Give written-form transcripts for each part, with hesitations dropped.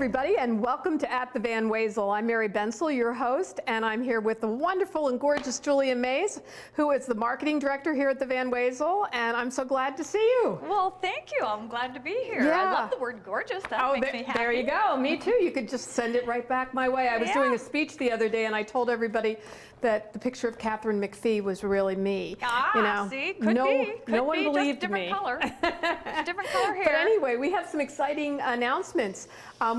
everybody, and welcome to At the Van Wezel. I'm Mary Bensel, your host, and I'm here with the wonderful and gorgeous Julia Mays, who is the marketing director here at the Van Wezel, and I'm so glad to see you. Well, thank you. I'm glad to be here. Yeah. I love the word gorgeous. That makes me happy. There you go. Me too. You could just send it right back my way. I was doing a speech the other day, and I told everybody that the picture of Catherine McPhee was really me. Ah, you know, see, could be. No one believed just different me. Color. Just different color hair. But anyway, we have some exciting announcements.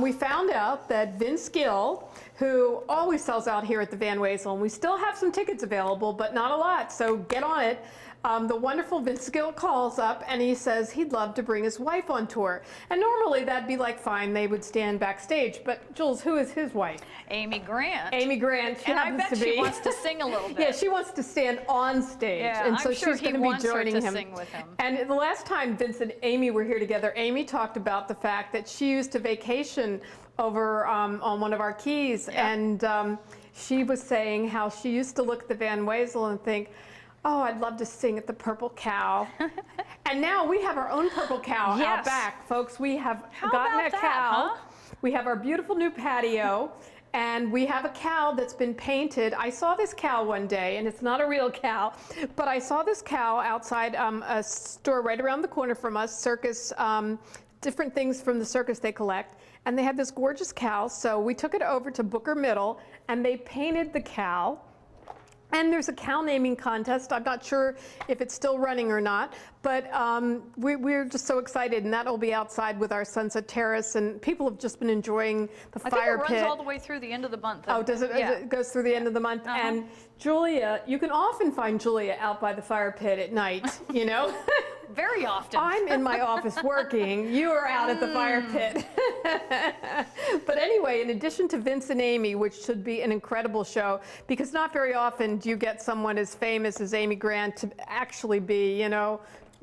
We found out that Vince Gill, who always sells out here at the Van Wezel, and we still have some tickets available, but not a lot, so get on it. The wonderful Vince Gill calls up and he says he'd love to bring his wife on tour. And normally that'd be like fine, they would stand backstage. But Jules, who is his wife? Amy Grant. Amy Grant. And I bet she wants to sing a little bit. Yeah, she wants to stand on stage. Yeah, and so I'm sure she's going to be joining him. sing with him. And the last time Vince and Amy were here together, Amy talked about the fact that she used to vacation over on one of our keys. Yeah. And she was saying how she used to look at the Van Wezel and think, oh, I'd love to sing at the Purple Cow. And now we have our own Purple Cow out back, folks. We have gotten a cow. Huh? We have our beautiful new patio, and we have a cow that's been painted. I saw this cow one day, and it's not a real cow, but I saw this cow outside a store right around the corner from us, circus, different things from the circus they collect. And they had this gorgeous cow, so we took it over to Booker Middle, and they painted the cow. And there's a cow naming contest. I'm not sure if it's still running or not, but we're just so excited, and that'll be outside with our Sunset Terrace, and people have just been enjoying the fire pit. I think it runs all the way through the end of the month. Oh, does it? Yeah. It goes through the end of the month. And Julia, you can often find Julia out by the fire pit at night, you know? Very often. I'm in my office working. You are out at the fire pit. But anyway, in addition to Vince and Amy, which should be an incredible show, because not very often do you get someone as famous as Amy Grant to actually be, you know,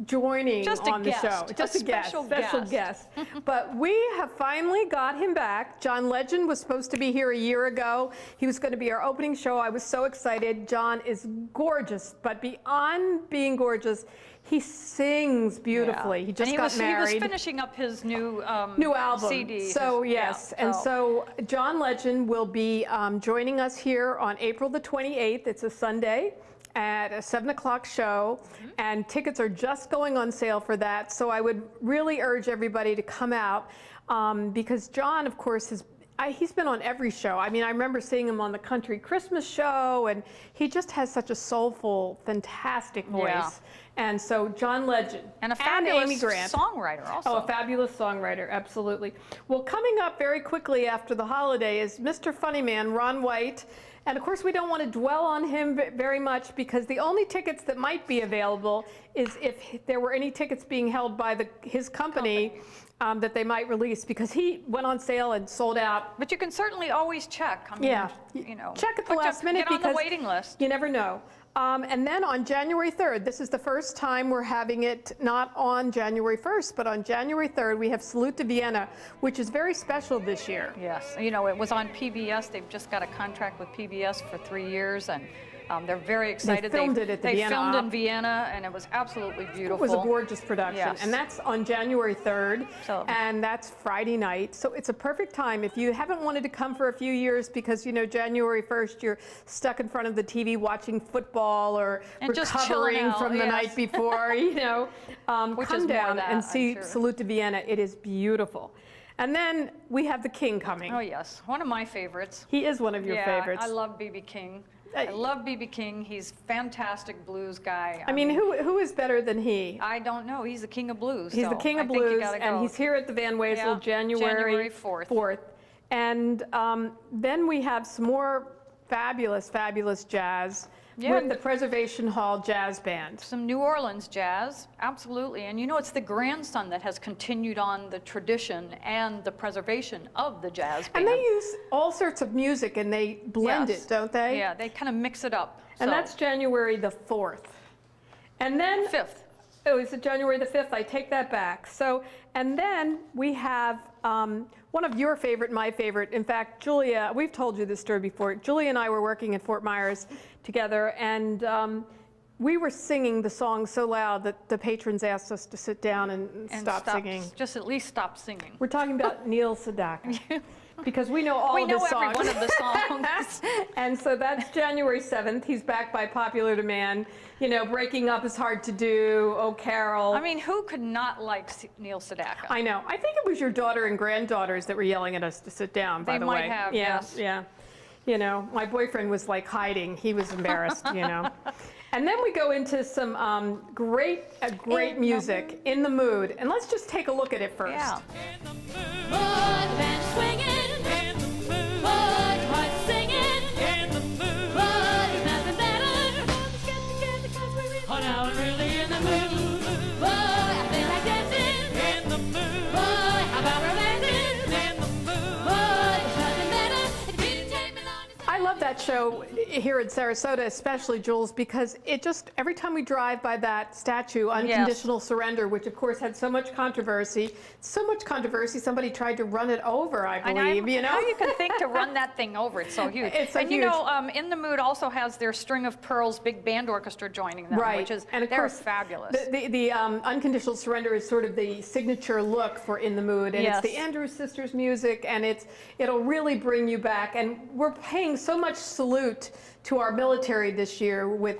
joining on the show. Just a guest, special guest. But we have finally got him back. John Legend was supposed to be here a year ago. He was going to be our opening show. I was so excited. John is gorgeous, but beyond being gorgeous, he sings beautifully. He just got married. He was finishing up his new album. CD. So yes, and so John Legend will be joining us here on April the 28th. It's a Sunday at a 7 o'clock show, and tickets are just going on sale for that. So I would really urge everybody to come out because John, of course, he's been on every show. I mean, I remember seeing him on the Country Christmas show, and he just has such a soulful, fantastic voice. Yeah. And so John Legend and a fabulous Amy Grant. songwriter also. Oh, a fabulous songwriter, absolutely. Well, coming up very quickly after the holiday is Mr. Funnyman, Ron White. And of course, we don't want to dwell on him very much because the only tickets that might be available is if there were any tickets being held by his company. That they might release, because he went on sale and sold out. But you can certainly always check. I mean, you know, check at the last minute get on because the waiting list. You never know. And then on January 3rd, this is the first time we're having it not on January 1st, but on January 3rd, we have Salute to Vienna, which is very special this year. Yes, you know, it was on PBS. They've just got a contract with PBS for 3 years, and they're very excited. They filmed it at the Vienna. They filmed in Vienna, and it was absolutely beautiful. It was a gorgeous production. Yes. And that's on January 3rd, and that's Friday night. So it's a perfect time. If you haven't wanted to come for a few years because, you know, January 1st, you're stuck in front of the TV watching football or recovering from the night before, you know, come down and see Salute to Vienna. It is beautiful. And then we have the King coming. Oh, yes. One of my favorites. He is one of your favorites. I love B.B. King. I love B.B. King. He's a fantastic blues guy. I mean, who is better than he? I don't know. He's the king of blues. He's the king of blues, and he's here at the Van Wezel January 4th. And then we have some more fabulous, fabulous jazz with the Preservation Hall Jazz Band. Some New Orleans jazz, absolutely. And you know, it's the grandson that has continued on the tradition and the preservation of the jazz band. And they use all sorts of music and they blend it, don't they? Yeah, they kind of mix it up. And that's January the 4th. And then 5th. Oh, is it January the 5th? I take that back. So, and then we have one of your favorite, my favorite. In fact, Julia, we've told you this story before. Julia and I were working at Fort Myers together, and we were singing the song so loud that the patrons asked us to sit down and stop singing. Just at least stop singing. We're talking about Neil Sedaka. Because we know all We of know his songs. every one of the songs. And so that's January 7th. He's back by popular demand. You know, Breaking Up is Hard to Do, Oh Carol. I mean, who could not like Neil Sedaka? I know. I think it was your daughter and granddaughters that were yelling at us to sit down, by the way. They might have, yeah, yes. Yeah. You know, my boyfriend was like hiding. He was embarrassed, you know. And then we go into some great music, In the Mood. And let's just take a look at it first. Yeah. In the mood. Mud band swinging. In the mood. Mud heart singing. In the mood. Mud is nothing better. Let's get together 'cause we're really, oh, now we're really in the mood. Mud, I feel like dancing. In the mood. Mud, how about romancing? In the mood. Mud is nothing better. It didn't take me long to I love that show here in Sarasota, especially, Jules, because it just, every time we drive by that statue, Unconditional Surrender, which of course had so much controversy, somebody tried to run it over, I believe, you know? How you can think to run that thing over? It's so huge. It's so and huge. you know, In the Mood also has their String of Pearls big band orchestra joining them, Right. which is, And of they're course, fabulous. The Unconditional Surrender is sort of the signature look for In the Mood, and Yes. it's the Andrews Sisters music, and it'll really bring you back. And we're paying so much salute to our military this year with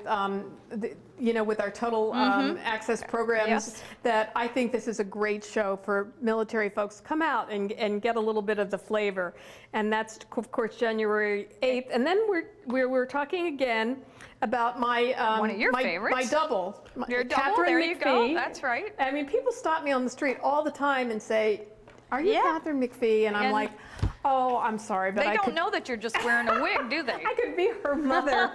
with our total access programs, Yes. that I think this is a great show for military folks. Come out and get a little bit of the flavor. And that's, of course, January 8th. And then we're talking again about my One of your favorites. my double. Your double, Catherine there you go. McPhee. That's right. I mean, people stop me on the street all the time and say, "Are you Yeah. Catherine McPhee?" And I'm And like, "Oh, I'm sorry, but They I don't could know that you're just wearing a wig, do they? I could be her mother."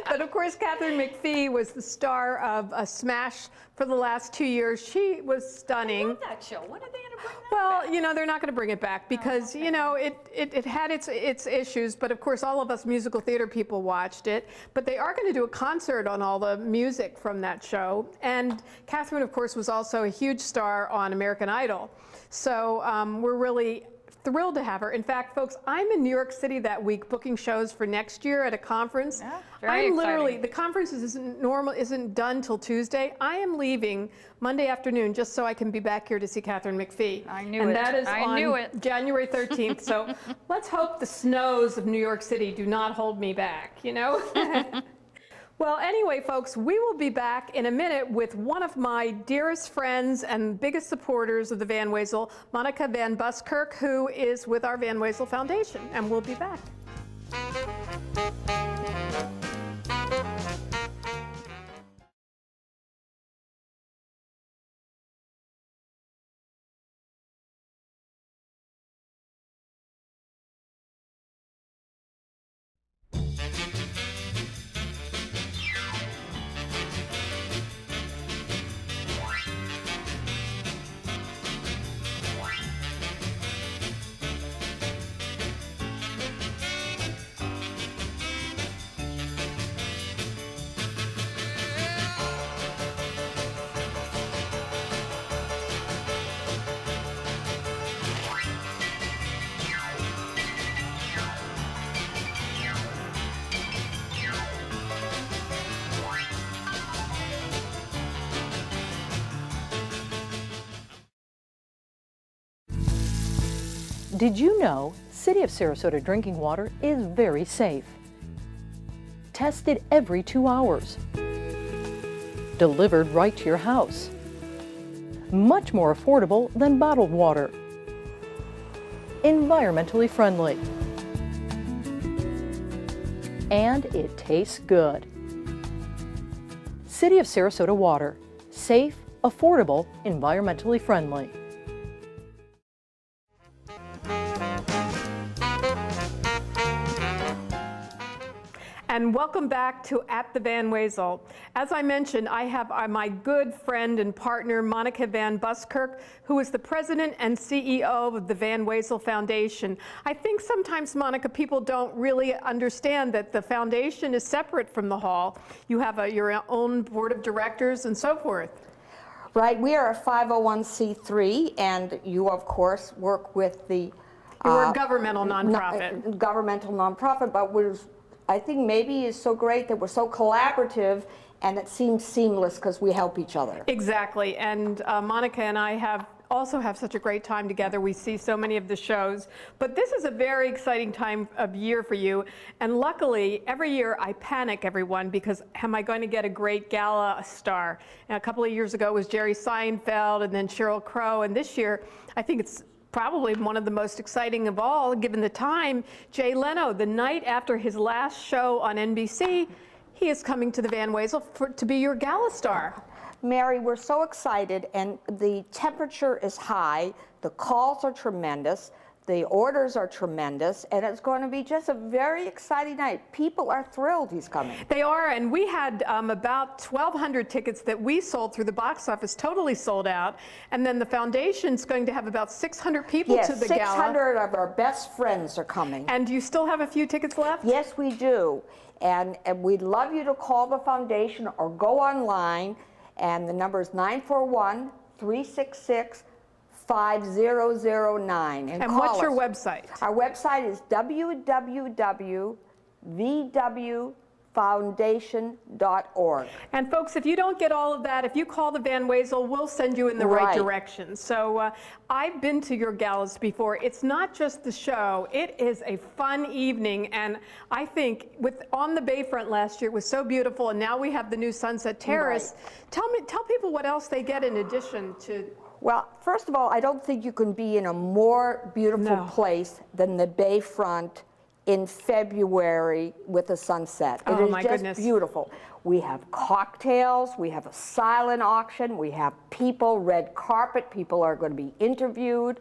But of course, Catherine McPhee was the star of Smash for the last 2 years. She was stunning. I love that show. When are they going to bring that Well, back? you know, they're not going to bring it back because, you know, it had its issues, but of course all of us musical theater people watched it. But they are going to do a concert on all the music from that show. And Catherine, of course, was also a huge star on American Idol. So we're really thrilled to have her. In fact, folks, I'm in New York City that week booking shows for next year at a conference. Yeah, very I'm literally, exciting. the conference isn't done till Tuesday. I am leaving Monday afternoon just so I can be back here to see Catherine McPhee. I knew and it. that is I on knew it. January 13th. So let's hope the snows of New York City do not hold me back, you know? Well, anyway, folks, we will be back in a minute with one of my dearest friends and biggest supporters of the Van Wezel, Monica Van Buskirk, who is with our Van Wezel Foundation, and we'll be back. Did you know City of Sarasota drinking water is very safe? Tested every 2 hours. Delivered right to your house. Much more affordable than bottled water. Environmentally friendly. And it tastes good. City of Sarasota water. Safe, affordable, environmentally friendly. And welcome back to At the Van Wezel. As I mentioned, I have my good friend and partner, Monica Van Buskirk, who is the president and CEO of the Van Wezel Foundation. I think sometimes, Monica, people don't really understand that the foundation is separate from the hall. You have your own board of directors and so forth. Right, we are a 501c3, and you, of course, work with the You're a governmental nonprofit. governmental nonprofit, but we're I think maybe is so great that we're so collaborative and it seems seamless because we help each other. Exactly, and Monica and I also have such a great time together. We see so many of the shows, but this is a very exciting time of year for you. And luckily, every year I panic, everyone, because am I going to get a great gala star? And a couple of years ago it was Jerry Seinfeld and then Sheryl Crow, and this year I think it's probably one of the most exciting of all, given the time, Jay Leno, the night after his last show on NBC, he is coming to the Van Wezel to be your gala star. Mary, we're so excited, and the temperature is high, the calls are tremendous, the orders are tremendous, and it's going to be just a very exciting night. People are thrilled he's coming. They are, and we had about 1,200 tickets that we sold through the box office, totally sold out, and then the foundation's going to have about 600 people Yes, to the gala. 600 of our best friends are coming. And do you still have a few tickets left? Yes, we do, and we'd love you to call the foundation or go online, and the number is 941-366-5009. And call what's your us. website? Our website is www.vwfoundation.org. And folks, if you don't get all of that, if you call the Van Wezel, we'll send you in the right Right. direction. So I've been to your galas before. It's not just the show, it is a fun evening. And I think on the Bayfront last year, it was so beautiful. And now we have the new Sunset Terrace. Tell people what else they get in addition to. Well, first of all, I don't think you can be in a more beautiful No. place than the Bayfront in February with the sunset. It Oh, is my just goodness. beautiful. We have cocktails, we have a silent auction, we have people, red carpet, people are going to be interviewed.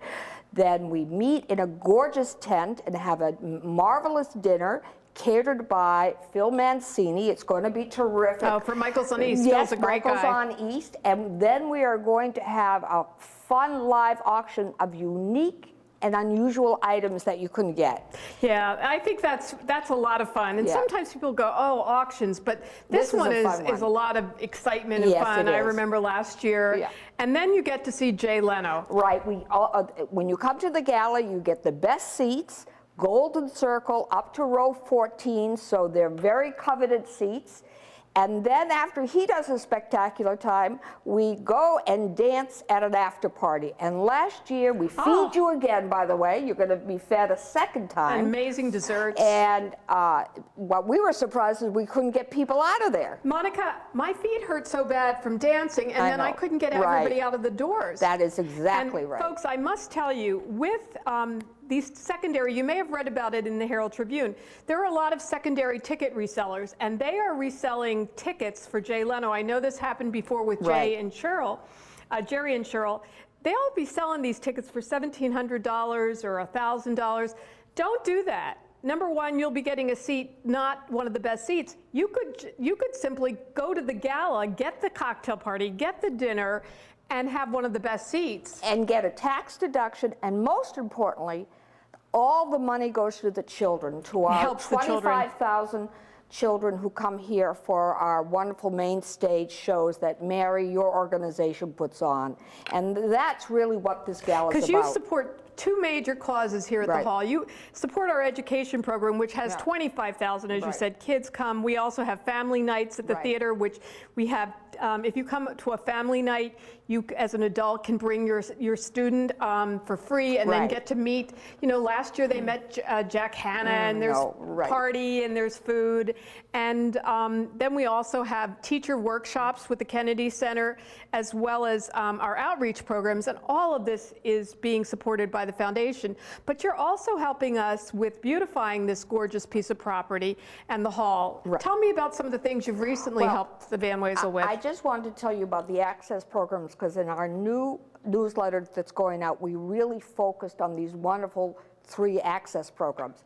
Then we meet in a gorgeous tent and have a marvelous dinner catered by Phil Mancini. It's going to be terrific. Oh, for Michael's on East. Yes, Phil's a great Michael's guy. on East. And then we are going to have a fun live auction of unique and unusual items that you couldn't get. Yeah, I think that's a lot of fun. And Yeah. sometimes people go, oh, auctions, but this This is one a is fun one. a lot of excitement and Yes, fun. it I is. remember last year. Yeah. And then you get to see Jay Leno. Right. When you come to the gala, you get the best seats, golden circle up to row 14, so they're very coveted seats. And then after he does a spectacular time, we go and dance at an after party. And last year, we feed you again, by the way. You're going to be fed a second time. Amazing desserts. And what we were surprised is we couldn't get people out of there. Monica, my feet hurt so bad from dancing, and I then I know. couldn't get Right. everybody out of the doors. That is exactly And right. folks, I must tell you, with these secondary, you may have read about it in the Herald Tribune, there are a lot of secondary ticket resellers, and they are reselling tickets for Jay Leno. I know this happened before with Jay Right. and Cheryl, Jerry and Cheryl. They'll be selling these tickets for $1,700 or $1,000. Don't do that. Number one, you'll be getting a seat, not one of the best seats. You could simply go to the gala, get the cocktail party, get the dinner, and have one of the best seats. And get a tax deduction, and most importantly, all the money goes to the children, to our Helps the children. 25,000 children who come here for our wonderful main stage shows that Mary, your organization, puts on. And that's really what this gala is Because about. you support two major causes here at Right. the hall. You support our education program, which has Yeah. 25,000, as you Right. said. Kids come. We also have family nights at the Right. theater, which we have. If you come to a family night, you, as an adult, can bring your student for free and then Right. get to meet. You know, last year they met Jack Hanna, and there's no, right. party and there's food. And then we also have teacher workshops with the Kennedy Center, as well as our outreach programs. And all of this is being supported by the foundation. But you're also helping us with beautifying this gorgeous piece of property and the hall. Right. Tell me about some of the things you've recently Well, helped the Van Wezel with. I just wanted to tell you about the access programs, because in our new newsletter that's going out, we really focused on these wonderful 3 access programs.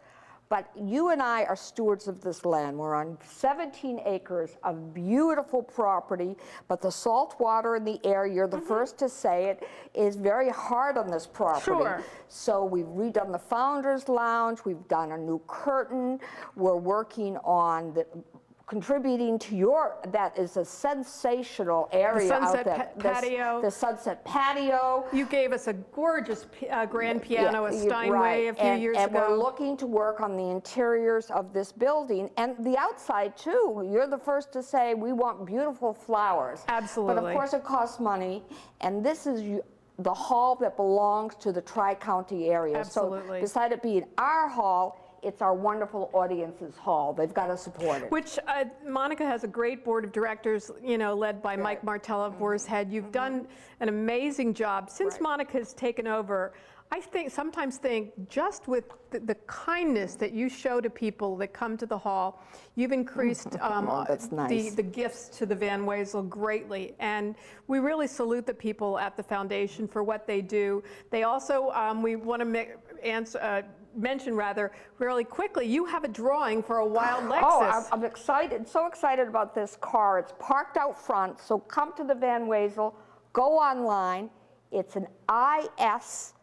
But you and I are stewards of this land. We're on 17 acres of beautiful property, but the salt water in the air, you're the first to say it, is very hard on this property. Sure. So we've redone the Founders Lounge, we've done a new curtain, we're working on the contributing to that is a sensational area Sunset out there. patio. The Sunset Patio. You gave us a gorgeous grand piano, a Yeah, Steinway, right. a few years and ago. we're looking to work on the interiors of this building and the outside too. You're the first to say we want beautiful flowers. Absolutely. But of course it costs money, and this is the hall that belongs to the Tri-County area. Absolutely. So beside it being our hall, it's our wonderful audience's hall. They've got to support it. Which Monica has a great board of directors, led by Mike Martella of Boar's Head. You've done an amazing job. Since Monica has taken over, I sometimes think just with the kindness that you show to people that come to the hall, you've increased that's nice. the gifts to the Van Wezel greatly. And we really salute the people at the foundation for what they do. They also, we want to mention really quickly, you have a drawing for a wild Lexus. Oh, I'm excited, so excited about this car. It's parked out front, so come to the Van Wezel, go online. It's an IS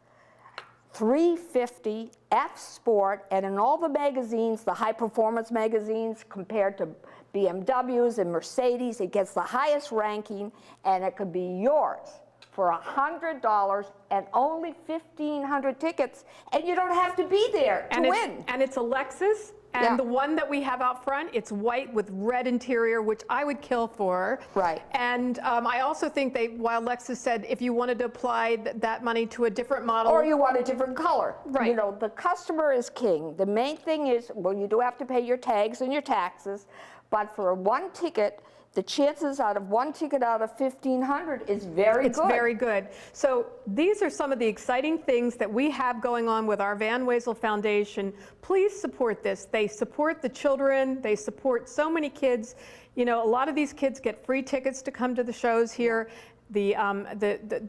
350 F Sport, and in all the magazines, the high performance magazines, compared to BMWs and Mercedes, it gets the highest ranking, and it could be yours for $100 and only 1,500 tickets, and you don't have to be there to win. And it's a Lexus, and the one that we have out front, it's white with red interior, which I would kill for. Right. And I also think Wild Lexus said if you wanted to apply that money to a different model. Or you want a different color. Right. The customer is king. The main thing is, well, you do have to pay your tags and your taxes, but for one ticket, the chances out of one ticket out of 1,500 is very good. It's very good. So these are some of the exciting things that we have going on with our Van Wezel Foundation. Please support this. They support the children. They support so many kids. A lot of these kids get free tickets to come to the shows here. The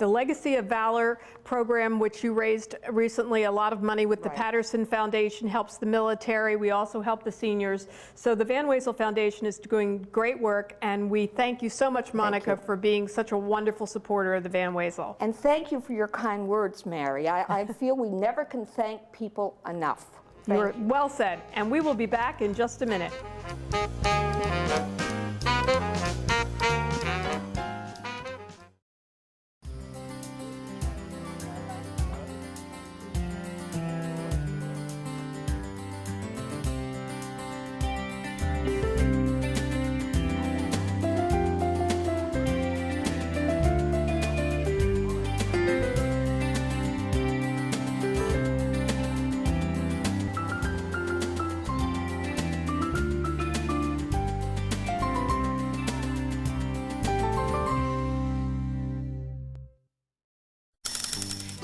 Legacy of Valor program, which you raised recently a lot of money with the Patterson Foundation, helps the military. We also help the seniors. So the Van Wezel Foundation is doing great work, and we thank you so much, Monica, for being such a wonderful supporter of the Van Wezel. And thank you for your kind words, Mary. I feel we never can thank people enough. You're well said, and we will be back in just a minute.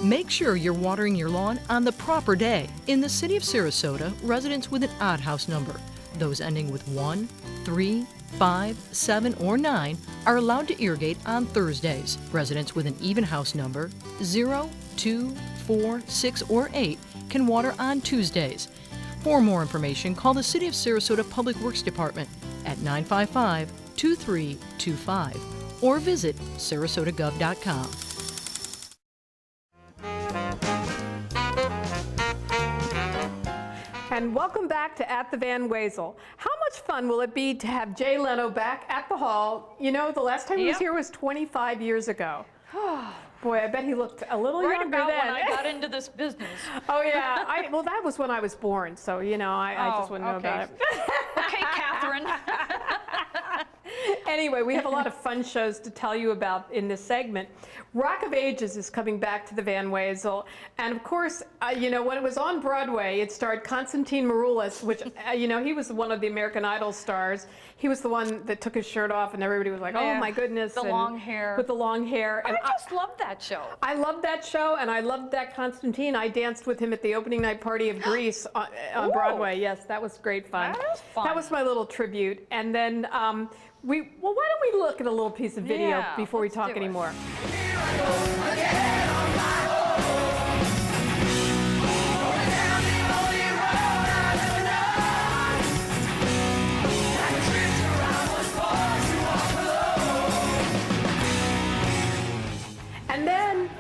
Make sure you're watering your lawn on the proper day. In the city of Sarasota, residents with an odd house number, those ending with 1, 3, 5, 7, or 9, are allowed to irrigate on Thursdays. Residents with an even house number, 0, 2, 4, 6, or 8, can water on Tuesdays. For more information, call the City of Sarasota Public Works Department at 955-2325 or visit sarasotagov.com. And welcome back to At the Van Wezel. How much fun will it be to have Jay Leno back at the hall? The last time he was here was 25 years ago. Boy, I bet he looked a little Right younger about then. when I got into this business. Oh yeah, well that was when I was born, so I just wouldn't know about it. Okay, Catherine. Anyway, we have a lot of fun shows to tell you about in this segment. Rock of Ages is coming back to the Van Wezel, and of course, when it was on Broadway, it starred Konstantin Maroulis, which he was one of the American Idol stars. He was the one that took his shirt off, and everybody was like, "Oh my goodness!" The long hair. With the long hair. And I just loved that show. I loved that show, and I loved that Konstantin. I danced with him at the opening night party of Grease on Broadway. Yes, that was great fun. That was fun. That was my little tribute. And then why don't we look at a little piece of video before we let's talk do it. anymore? And then,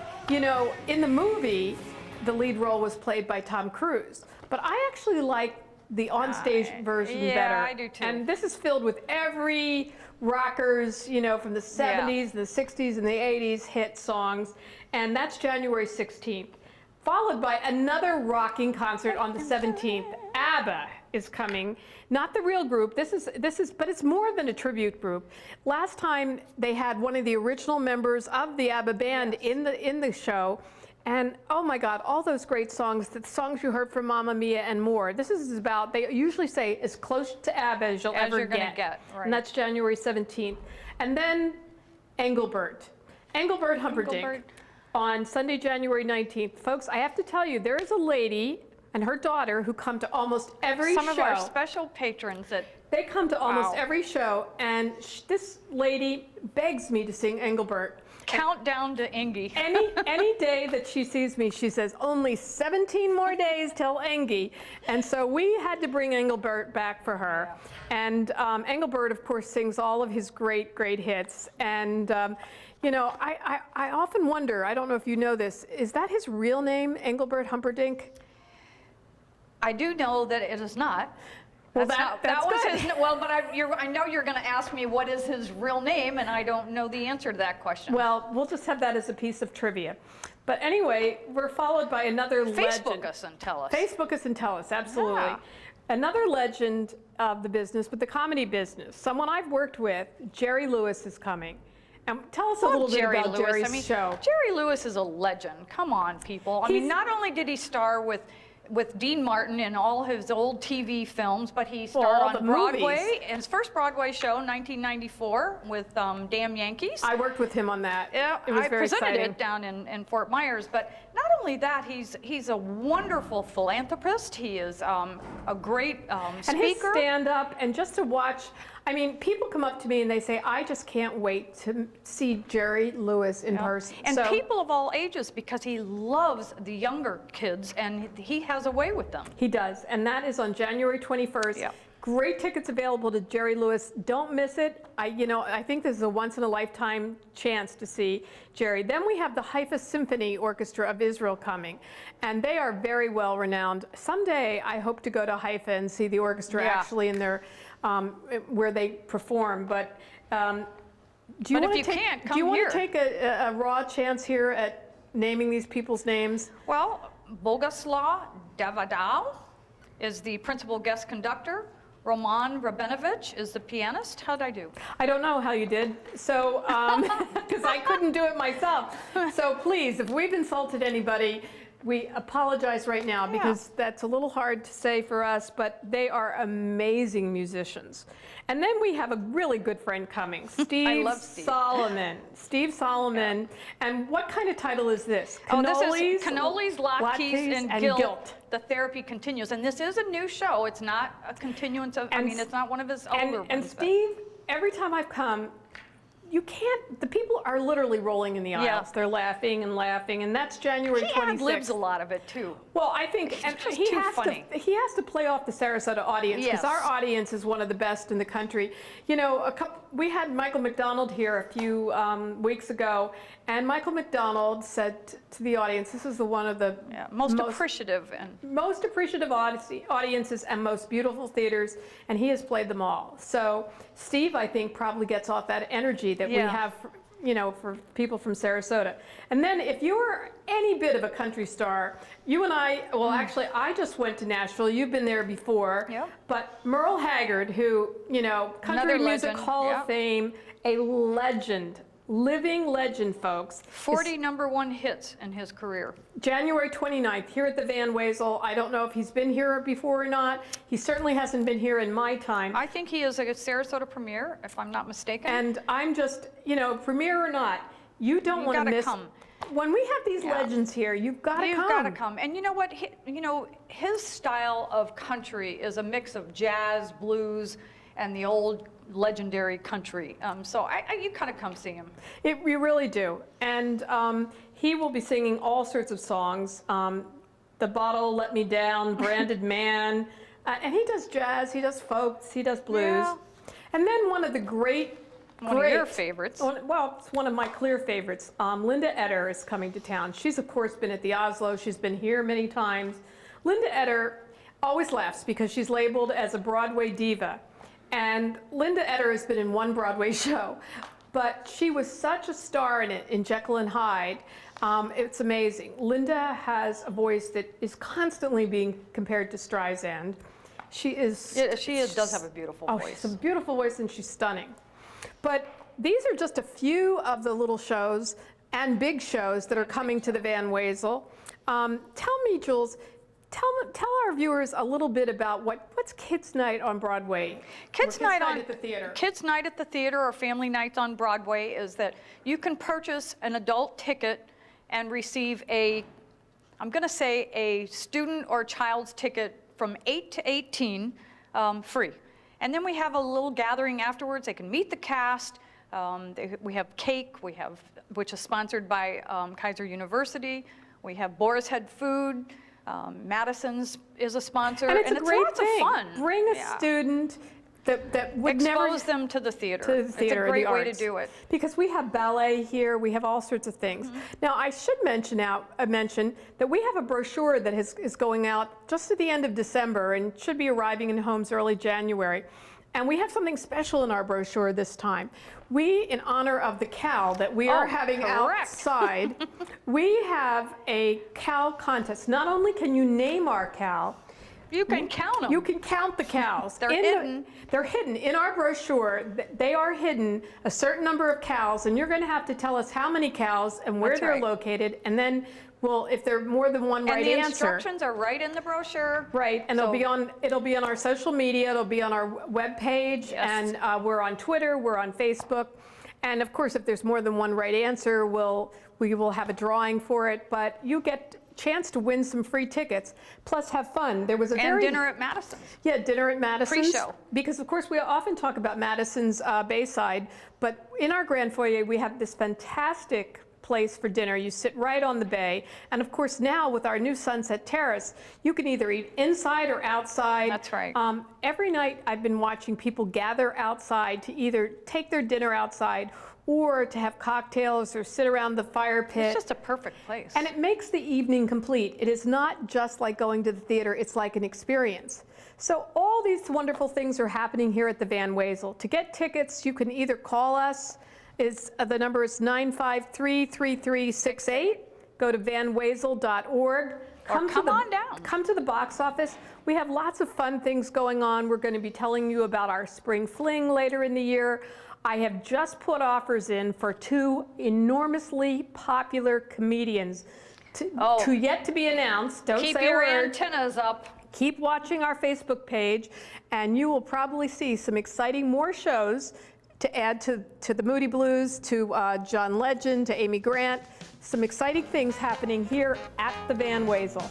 in the movie, the lead role was played by Tom Cruise. But I actually like the onstage version yeah, better. I do too. And this is filled with every rockers, you know, from the 70s, the 60s, and the 80s hit songs. And that's January 16th. Followed by another rocking concert on the 17th. ABBA is coming. Not the real group. This is, but it's more than a tribute group. Last time they had one of the original members of the ABBA band in the show. And oh my God, all those great songs, the songs you heard from Mamma Mia and more. This is about, they usually say, as close to ABBA as you'll ever get. Right. And that's January 17th. And then Engelbert Humperdinck on Sunday, January 19th. Folks, I have to tell you, there is a lady and her daughter who come to almost every show. Some of our special patrons that... They come to almost Wow. every show, and this lady begs me to sing Engelbert. Countdown to Engie. Any day that she sees me, she says, only 17 more days till Engie. And so we had to bring Engelbert back for her. Yeah. And Engelbert, of course, sings all of his great, great hits. And, you know, I often wonder, I don't know if you know this, is that his real name, Engelbert Humperdinck? I do know that it is not. Well, that was good. his, well, but I know you're going to ask me what is his real name, and I don't know the answer to that question. Well, we'll just have that as a piece of trivia. But anyway, we're followed by another legend. Facebook us and tell us. Facebook us and tell us, absolutely. Yeah. Another legend of the business, but the comedy business, someone I've worked with, Jerry Lewis, is coming. And tell us a little bit about Jerry's show. Jerry Lewis is a legend. Come on, people. I mean, not only did he star with Dean Martin in all his old TV films, but he starred on Broadway. His first Broadway show, 1994, with Damn Yankees. I worked with him on that. Yeah, it was I very presented exciting. it down in Fort Myers. But not only that, he's a wonderful philanthropist. He is a great speaker. And his stand-up, and just to watch, I mean, people come up to me and they say, I just can't wait to see Jerry Lewis in person. And so, people of all ages, because he loves the younger kids, and he has a way with them. He does, and that is on January 21st. Yep. Great tickets available to Jerry Lewis. Don't miss it. I think this is a once-in-a-lifetime chance to see Jerry. Then we have the Haifa Symphony Orchestra of Israel coming, and they are very well renowned. Someday, I hope to go to Haifa and see the orchestra actually in their where they perform. But do you want to take a raw chance here at naming these people's names? Well, Boguslav Davadau is the principal guest conductor. Roman Rabinovich is the pianist. How'd I do? I don't know how you did, so, because I couldn't do it myself. So please, if we've insulted anybody, we apologize right now, because that's a little hard to say for us, but they are amazing musicians. And then we have a really good friend coming, Steve Solomon. Steve Solomon. And what kind of title is this? This is Cannolis, Latkes, and Guilt. The Therapy Continues. And this is a new show. It's not a continuance of, I mean, it's not one of his older ones. And Steve, every time I've come, you can't, the people are literally rolling in the aisles. Yeah. They're laughing and laughing, and that's January 26th. He ad-libs a lot of it, too. Well, I think and he has to play off the Sarasota audience, because our audience is one of the best in the country. You know, we had Michael McDonald here a few weeks ago, and Michael McDonald said to the audience, this is one of the most appreciative audiences and most beautiful theaters, and he has played them all. So Steve, I think, probably gets off that energy that we have, you know, for people from Sarasota. And then if you're any bit of a country star, you and I, well, actually, I just went to Nashville. You've been there before. Yep. But Merle Haggard, who, you know, Country Music Hall of Fame, a legend, living legend, folks. 40 #1 hits in his career. January 29th, here at the Van Wezel. I don't know if he's been here before or not. He certainly hasn't been here in my time. I think he is a Sarasota premiere, if I'm not mistaken. And I'm just, you know, premiere or not, you don't want to miss. Come. When we have these legends here, you've got to come. You've got to come. And you know what? His style of country is a mix of jazz, blues, and the old legendary country. So you kind of come see him. We really do. And he will be singing all sorts of songs. The Bottle Let Me Down, Branded Man. And he does jazz, he does folks, he does blues. Yeah. And then one of the one of your favorites. Well, it's one of my clear favorites. Linda Eder is coming to town. She's, of course, been at the Oslo. She's been here many times. Linda Eder, always laughs because she's labeled as a Broadway diva. And Linda Eder has been in one Broadway show, but she was such a star in it, in Jekyll and Hyde. It's amazing. Linda has a voice that is constantly being compared to Streisand. She does have a beautiful voice. She's a beautiful voice, and she's stunning. But these are just a few of the little shows and big shows that are coming to the Van Wezel. Tell me, Jules, tell our viewers a little bit about what's Kids Night on Broadway? Kids Night at the theater. Kids Night at the theater or Family Nights on Broadway is that you can purchase an adult ticket and receive I'm going to say a student or child's ticket from 8 to 18 free. And then we have a little gathering afterwards. They can meet the cast. We have cake, which is sponsored by Kaiser University. We have Boar's Head Food. Madison's is a sponsor. And it's a great lots thing. of fun. Bring a student that would expose them to the theater. It's a great way to do it. Because we have ballet here, we have all sorts of things. Now, I should mention that we have a brochure that is going out just at the end of December and should be arriving in homes early January. And we have something special in our brochure this time. We, in honor of the cow that we are having outside, we have a cow contest. Not only can you name our cow, you can count them. You can count the cows. They're hidden. They're hidden in our brochure. They are hidden, a certain number of cows, and you're going to have to tell us how many cows and where they're located, and then if there are more than one right answer. And the instructions are right in the brochure. Right, and it'll be on our social media, it'll be on our webpage, and we're on Twitter, we're on Facebook. And of course, if there's more than one right answer, we will have a drawing for it, but you get chance to win some free tickets, plus have fun. There was dinner at Madison's. Yeah, dinner at Madison's. Pre-show. Because of course we often talk about Madison's Bayside, but in our grand foyer we have this fantastic place for dinner. You sit right on the bay, and of course now with our new Sunset Terrace, you can either eat inside or outside. That's right. Every night I've been watching people gather outside to either take their dinner outside or to have cocktails or sit around the fire pit. It's just a perfect place. And it makes the evening complete. It is not just like going to the theater, it's like an experience. So all these wonderful things are happening here at the Van Wezel. To get tickets, you can either call us, the number is 953-3368. Go to vanwezel.org. Come on down. Come to the box office. We have lots of fun things going on. We're going to be telling you about our spring fling later in the year. I have just put offers in for 2 enormously popular comedians to yet to be announced. Don't Keep say your a word. antennas up. Keep watching our Facebook page, and you will probably see some exciting more shows to add to the Moody Blues, to John Legend, to Amy Grant. Some exciting things happening here at the Van Wezel.